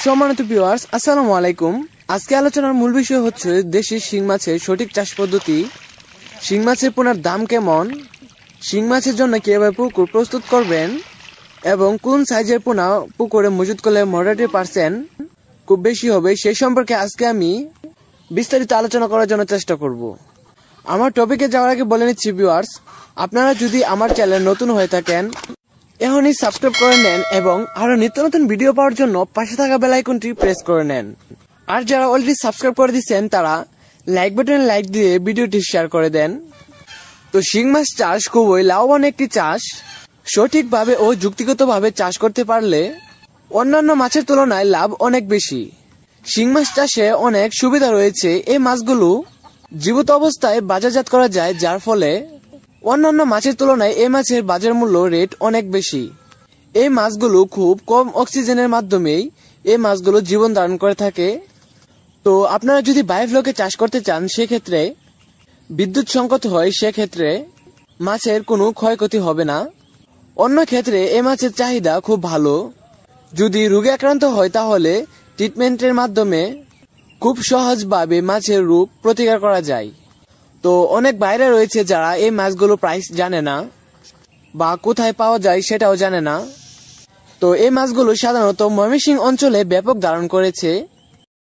সম্মানিত ভিউয়ার্স, আসসালামু আলাইকুম। আজকে আলোচনার মূল বিষয় হচ্ছে দেশি শিং মাছের সঠিক চাষ পদ্ধতি, শিং মাছের পোনার দাম কেমন, শিং মাছের জন্য কিভাবে পুকুর প্রস্তুত করবেন এবং কোন সাইজের পোনা পুকুরে মজুত করলে মর্টালিটি% খুব বেশি হবে সেই সম্পর্কে আজকে আমি বিস্তারিত আলোচনা করার জন্য চেষ্টা করব। আমার টপিকে যাওয়ার আগে বলে নিচ্ছি ভিউয়ার্স, আপনারা যদি আমার চ্যানেল নতুন হয়ে থাকেন এখনই সাবস্ক্রাইব করে নেন এবং আরো নিত্য নতুন ভিডিও পাওয়ার জন্য পাশে থাকা বেল আইকনটি প্রেস করে নেন। আর যারা অলরেডি সাবস্ক্রাইব করে দিচ্ছেন তারা লাইক বাটনে লাইক দিয়ে ভিডিওটি শেয়ার করে দেন। তো শিং মাছ চাষ খুবই লাভবান একটি চাষ। সঠিকভাবে ও যুক্তিগতভাবে চাষ করতে পারলে অন্যান্য মাছের তুলনায় লাভ অনেক বেশি। শিং মাছ চাষে অনেক সুবিধা রয়েছে। এই মাছগুলো জীবিত অবস্থায় বাজারজাত করা যায়, যার ফলে অন্যান্য মাছের তুলনায় এই মাছের বাজার মূল্য রেট অনেক বেশি। এই মাছগুলো খুব কম অক্সিজেনের মাধ্যমেই এই মাছগুলো জীবন ধারণ করে থাকে। তো আপনারা যদি বায়োফ্লোকে চাষ করতে চান, সেক্ষেত্রে বিদ্যুৎ সংকট হয়, সেক্ষেত্রে মাছের কোনো ক্ষয়ক্ষতি হবে না। অন্য ক্ষেত্রে এই মাছের চাহিদা খুব ভালো। যদি রোগে আক্রান্ত হয় তাহলে ট্রিটমেন্টের মাধ্যমে খুব সহজভাবে মাছের রোগ প্রতিকার করা যায়। তো অনেক বাইরে রয়েছে যারা এই মাছগুলো প্রাইস জানে না বা কোথায় পাওয়া যায় সেটাও জানে না। তো এই মাছগুলো সাধারণত ময়মনসিংহ অঞ্চলে ব্যাপক ধারণ করেছে।